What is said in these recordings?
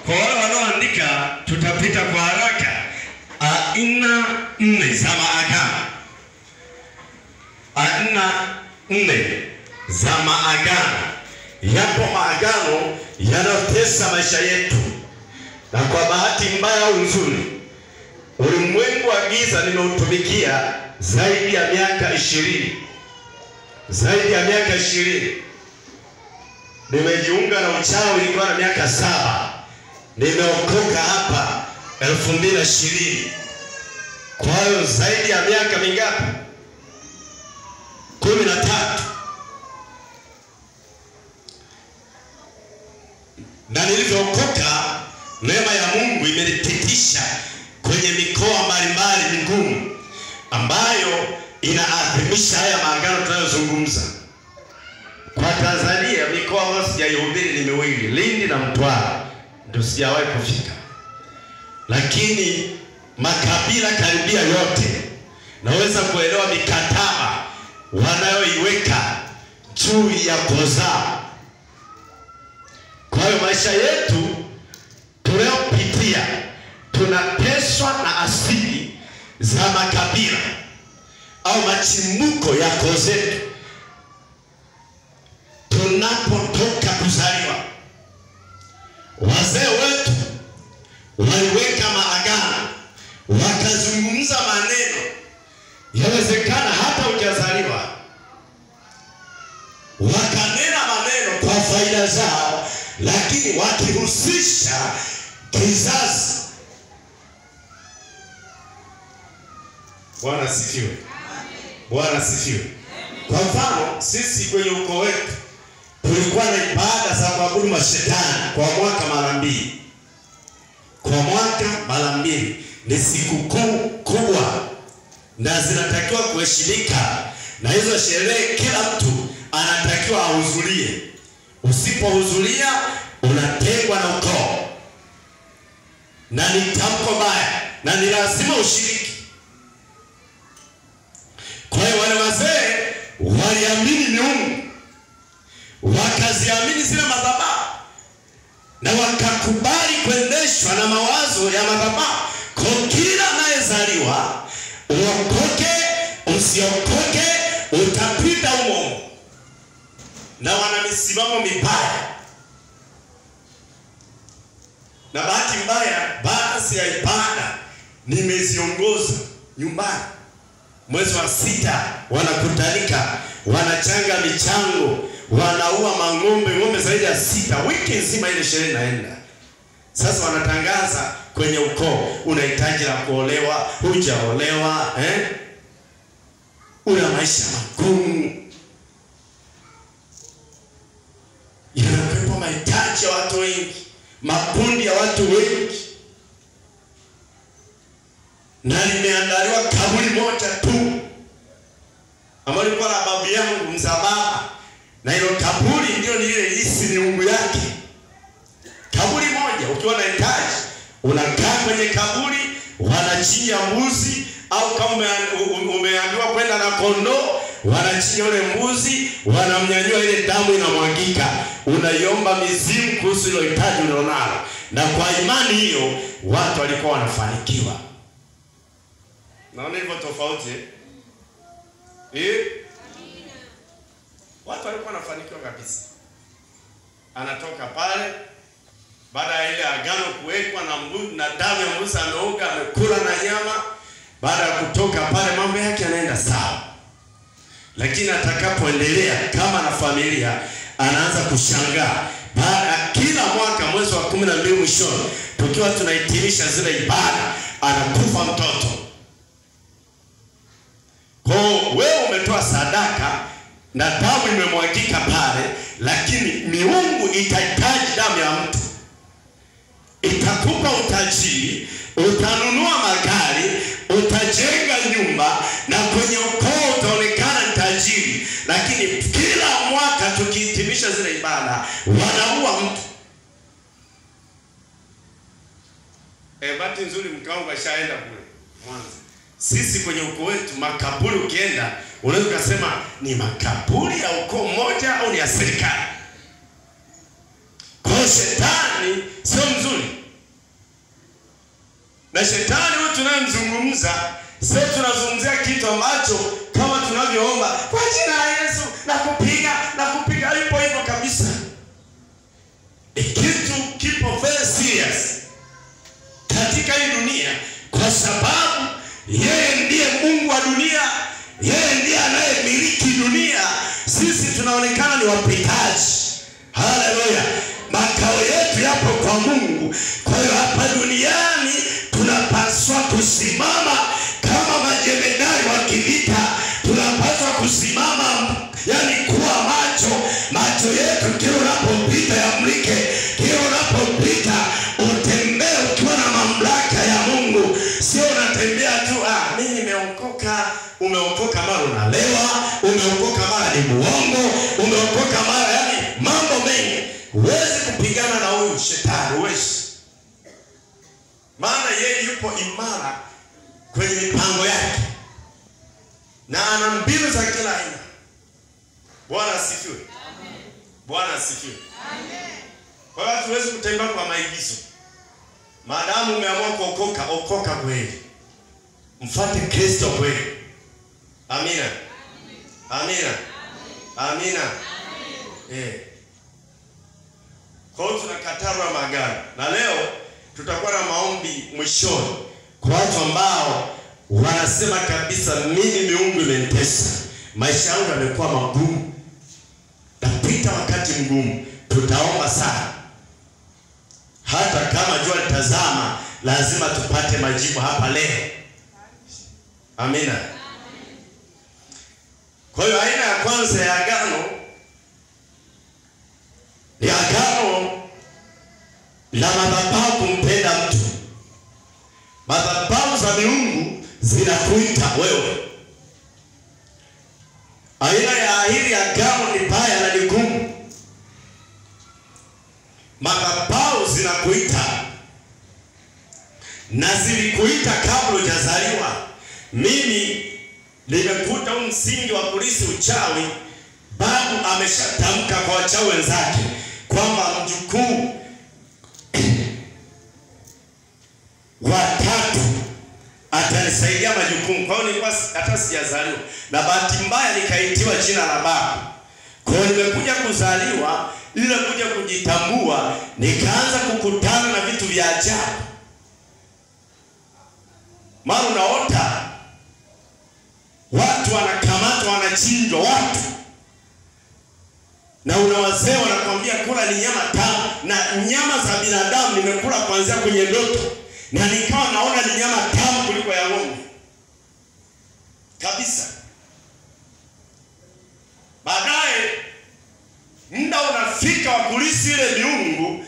Kwa wale wanaoandika tutapita kwa haraka. Aina 4 za maagano. Aina 4 za maagano. Yapo maagano yanayotesa maisha yetu. Na kwa bahati mbaya au nzuri, ulimwengu wa giza nimeutumikia zaidi ya miaka 20. Zaidi ya miaka 20. Nimejiunga na uchawi nikiwa na miaka 7. Nimeokoka hapa 2020. Kwa hiyo zaidi ya miaka mingapi? 13. Na nilivyokoka, neema ya Mungu imenipitisha kwenye mikoa mbalimbali migumu ambayo inaadhimisha haya maagano tunayozungumza. Kwa Tanzania mikoa ambayo sijaihubiri ni miwili, Lindi na Mtwara, ndio sijawahi kufika. Lakini makabila karibia yote naweza kuelewa mikataba wanayoiweka juu ya kuzaa. Kwa hiyo maisha yetu tunayopitia tunateswa na asili za makabila au machimbuko ya koo zetu. Tunapotoka kuzaliwa, wazee wetu waliweka maagano, wakazungumza maneno. Yawezekana hata hujazaliwa, wakanena maneno kwa faida zao, lakini wakihusisha kizazi. Bwana sifiwe. Bwana sifiwe. Kwa mfano, sisi kwenye ukoo wetu tulikuwa na ibada za kuabudu mashetani kwa mwaka mara 2. Kwa mwaka mara 2 ni sikukuu kubwa na zinatakiwa kuheshimika, na hizo sherehe kila mtu anatakiwa ahudhurie. Usipohudhuria unatengwa na ukoo, na ni tamko baya, na ni lazima ushiriki. Kwa hiyo wale wazee waliamini miungu, wakaziamini zile madhabahu, na wakakubali kuendeshwa na mawazo ya madhabahu. Kwa kila anayezaliwa, uokoke usiokoke, utapita humo. Na wana misimamo mibaya. Na bahati mbaya, baadhi ya ibada nimeziongoza nyumbani. Mwezi wa 6 wanakutanika, wanachanga michango, wanaua ng'ombe zaidi ya 6. Wiki nzima ile sherehe inaenda. Sasa wanatangaza kwenye ukoo, unahitaji la kuolewa, hujaolewa, una maisha magumu. Yanakuwepo mahitaji ya watu wengi, makundi ya watu wengi. Na limeandaliwa kaburi moja tu ambalo lilikuwa la babu yangu mzababa, na hilo kaburi ndio ile lisi miungu yake. Kaburi moja, ukiwa na hitaji unakaa kwenye kaburi, wanachinja mbuzi, au kama umeambiwa kwenda na kondoo, wanachinja ule mbuzi, wanamnyanyua, ile damu inamwagika, unaiomba mizimu kuhusu ile hitaji ulilonalo. Na kwa imani hiyo watu walikuwa wanafanikiwa. Naona hivyo tofauti watu walikuwa wanafanikiwa kabisa. Anatoka pale baada ya ile agano kuwekwa na mbuzi na damu ya mbuzi, ameoga, amekula na nyama. Baada ya kutoka pale mambo yake yanaenda sawa. Lakini atakapoendelea kama na familia, anaanza kushangaa. Baada kila mwaka mwezi wa 12 mwishoni, tukiwa tunahitimisha zile ibada, anakufa mtoto. Kwa wewe umetoa sadaka na damu imemwagika pale, lakini miungu itahitaji damu ya mtu. Itakupa utajiri, utanunua magari, utajenga nyumba, na kwenye ukoo utaonekana tajiri. Lakini kila mwaka tukihitimisha zile ibada, wanaua mtu. Bahati nzuri mkaunga shaenda kule Mwanza. Sisi kwenye ukoo wetu makaburi ukienda, unaweza kusema ni makaburi ya ukoo mmoja au ni ya serikali. Kwa shetani sio mzuri. Na shetani huyu tunamzungumza, sio tunazungumzia kitu ambacho kama tunavyoomba kwa jina la Yesu nakupiga ipo hivyo kabisa. Kitu kipo very serious katika hii dunia, kwa sababu yeye ndiye Mungu wa dunia, yeye ndiye anayemiliki dunia. Sisi tunaonekana ni wapitaji. Haleluya. Makao yetu yapo kwa Mungu. Kwa hiyo hapa duniani tunapaswa kusimama kama majemadari wa kivita. Tunapaswa kusimama, yani kuwa macho yetu kila unapopita yamulike, kila unapopita utembee ukiwa na mamlaka ya Mungu. Sio unatembea tu mimi nimeokoka. Umeokoka mara unalewa, umeokoka mara ni muongo, umeokoka mara yani mambo mengi. Huwezi kupigana na huyu shetani, huwezi. Maana yeye yupo imara kwenye mipango yake na ana mbinu za kila aina. Bwana asifiwe. Amen. Bwana asifiwe. Amen. Kwa hiyo hatuwezi kutembea kwa maigizo. Maadamu umeamua kuokoka, okoka kweli. Mfuate Kristo kweli. Amina. Amina. Amina. Kwa hiyo tunakataa magari. Na leo tutakuwa na maombi mwishoni kwa watu ambao wanasema kabisa, mimi miungu imenitesa, maisha yangu yamekuwa magumu, napita wakati mgumu. Tutaomba sana. Hata kama jua litazama, lazima tupate majibu hapa leo. Amina. Kwa hiyo aina ya kwanza ya agano ni agano la madhabahu kumpenda mtu. Madhabahu za miungu zinakuita wewe. Aina ya hili agano ni baya na ni gumu. Madhabahu zinakuita, na zilikuita kabla hujazaliwa. Mimi nimekuta msingi wa kulisi uchawi. Babu ameshatamka kwa wachawi wenzake kwamba mjukuu watatu atanisaidia majukumu. Kwa hiyo nilikuwa hata sijazaliwa, na bahati mbaya nikaitiwa jina la babu. Kwa hiyo nimekuja kuzaliwa ili kuja kujitambua, nikaanza kukutana na vitu vya ajabu. Mara unaota watu wanakamatwa, wanachinjwa watu, na unawazee wanakuambia kula ni nyama tamu, na nyama za binadamu nimekula kuanzia kwenye ndoto, na nikawa naona ni nyama tamu kuliko ya ng'ombe kabisa. Baadaye muda unafika wa kulisi ile miungu,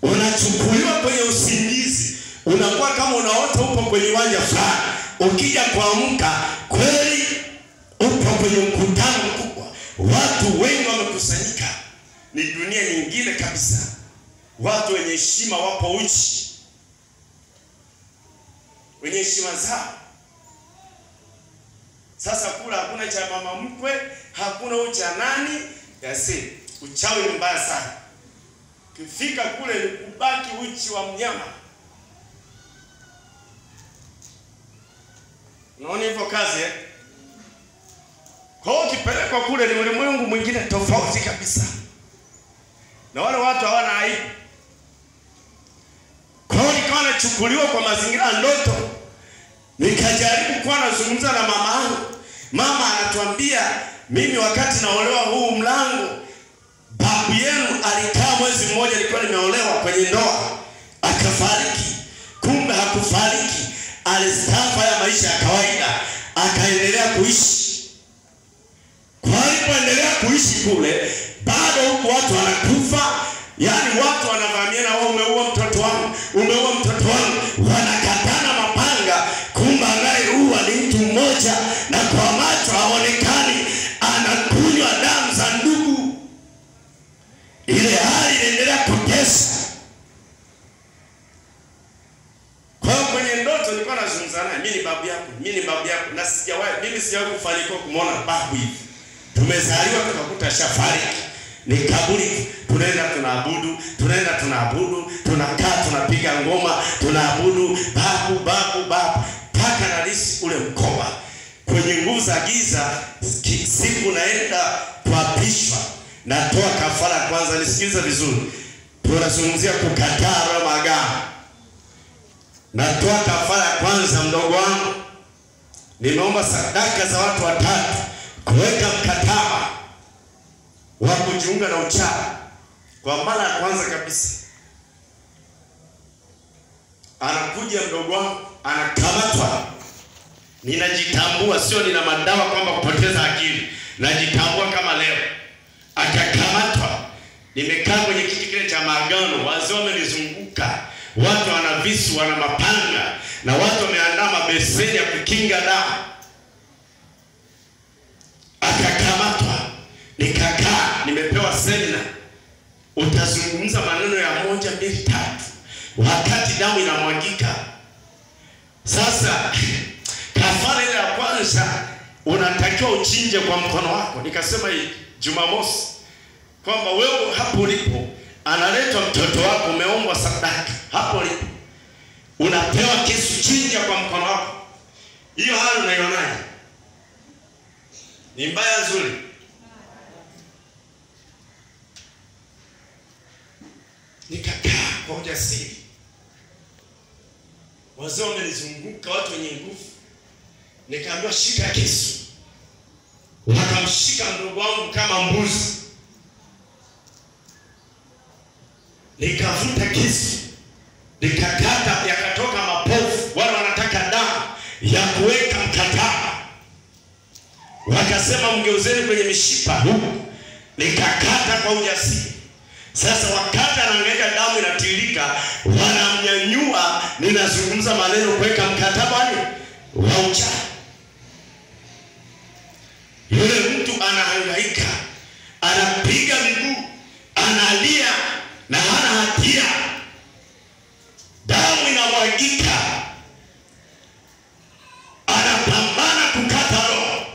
unachukuliwa kwenye usingizi, unakuwa kama unaota upo kwenye uwanja fulani. Ukija kuamka kweli upo kwenye mkutano mkubwa, watu wengi wamekusanyika, ni dunia nyingine kabisa. Watu wenye heshima wapo uchi, wenye heshima zao. Sasa kula hakuna cha mama mkwe, hakuna ucha nani, yasi uchawi ni mbaya sana. Kifika kule ni kubaki uchi wa mnyama. Unaona hivyo kazi Kwa hiyo kipelekwa kule ni ulimwengu mwingine tofauti kabisa, na wale watu hawana aibu. Kwa hiyo nikawa nachukuliwa kwa mazingira ya ndoto. Nikajaribu kuwa nazungumza na mama yangu. Mama anatuambia, mimi wakati naolewa huu mlango, babu yenu alikaa mwezi mmoja, nilikuwa nimeolewa kwenye ndoa, akafariki. Kumbe hakufariki, alistaafu ya maisha ya kawaida, akaendelea kuishi. Kwa alipoendelea kuishi kule, bado huku watu wanakufa. Yani watu wanavamia na umeua mtoto wangu, umeua mtoto wangu, wanakatana mapanga. Kumbe anayeua ni mtu mmoja, na kwa macho haonekani, anakunywa damu za ndugu. Ile hali inaendelea kutesa. Kwa hiyo kwenye ndoto nilikuwa nazungumza naye, mimi ni babu yako, mimi ni babu yako, na mimi sijawahi kufanikiwa kumuona babu hivi. Tumezaliwa tukakuta shafariki, ni kaburi, tunaenda tunaabudu, tunakaa tunapiga tunapiga ngoma, tunaabudu babu babu babu, paka nalisi ule mkoba kwenye nguvu za giza. Siku naenda kuapishwa, natoa kafara kwanza. Nisikilize vizuri, tunazungumzia kukataa maagano. Natoa kafara kwanza, mdogo wangu, nimeomba sadaka za watu watatu kuweka mkataba wa kujiunga na uchawi. Kwa mara ya kwanza kabisa anakuja mdogo wangu, anakamatwa. Ninajitambua, sio nina madawa kwamba kupoteza akili, najitambua kama leo. Akakamatwa, nimekaa kwenye kiti kile cha maagano, wazee wamenizunguka, watu wana visu, wana mapanga, na watu wameandaa mabeseni ya kukinga damu. Akakamatwa, nikakaa, nimepewa semina, utazungumza maneno ya 1 2 3 wakati damu inamwagika. Sasa kafara ile ya kwanza unatakiwa uchinje kwa mkono wako. Nikasema hii Jumamosi kwamba wewe hapo ulipo, analetwa mtoto wako, umeombwa sadaka, hapo ulipo unapewa kisu, chinja kwa mkono wako. Hiyo hali unaionaje? Ni mbaya nzuri? Nikakaa kwa ujasiri, wazee wamenizunguka, watu wenye nguvu. Nikaambiwa shika kisu. Wakamshika mdogo wangu kama mbuzi. Nikavuta kisu, nikakata, yakatoka mapovu. Wale wanataka damu ya kuweka mkataba, wakasema mgeuzeni kwenye mishipa huku. Nikakata kwa ujasiri. Sasa wakati anaangalia damu inatiririka, wanamnyanyua, ninazungumza maneno kuweka mkataba wa uchawi. Yule mtu anahangaika, anapiga miguu, analia na hana hatia. Damu inamwagika, anapambana kukata roho.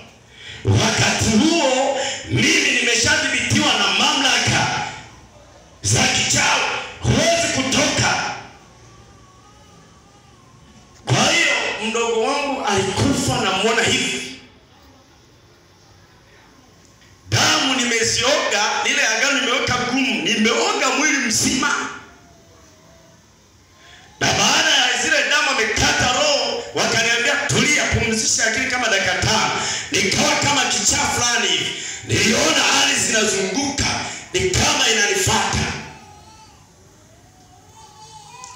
Wakati huo mimi nimeshadhibitiwa na mamlaka za kichawi, huwezi kutoka. Kwa hiyo mdogo wangu alikufa, na muona hivi. Damu nimezioga, lile agano nimeweka gumu, nimeoga mwili mzima. Na baada ya zile damu amekata roho, wakaniambia tulia, pumzisha akili kama dakika 5. Nikawa kama kichaa fulani hivi. Niliona hali zinazunguka, ni kama inanifuata.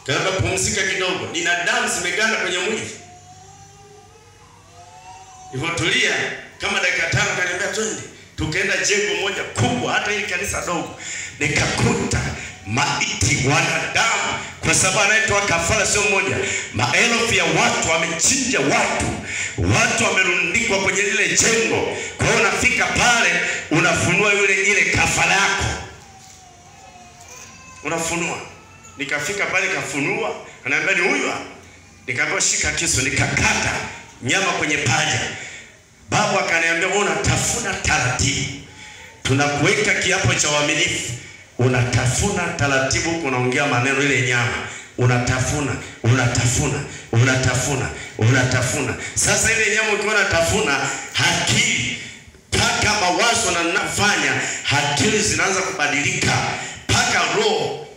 Kaamba pumzika kidogo, nina damu zimeganda kwenye mwili. Hivyo tulia kama dakika 5, kaniambia twende. Tukaenda jengo moja kubwa, hata hili kanisa dogo. Nikakuta maiti, wanadamu, kwa sababu anaitoa kafara sio moja, maelfu ya watu wamechinja, watu wamerundikwa kwenye lile jengo. Kwa hiyo unafika pale, unafunua ile kafara yako, unafunua. Nikafika pale, kafunua, ananiambia ni huyu. Nikaambiwa shika kisu, nikakata nyama kwenye paja. Babu akaniambia unatafuna taratibu, tunakuweka kiapo cha uaminifu. Unatafuna taratibu, unaongea maneno ile nyama, unatafuna. Sasa ile nyama ukiwa unatafuna, akili paka mawazo na nafanya, akili zinaanza kubadilika, paka roho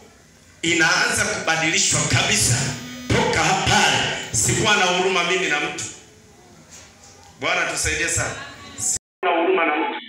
inaanza kubadilishwa kabisa. Toka hapa sikuwa na huruma mimi na mtu. Bwana tusaidie sana. Sina huruma na mtu.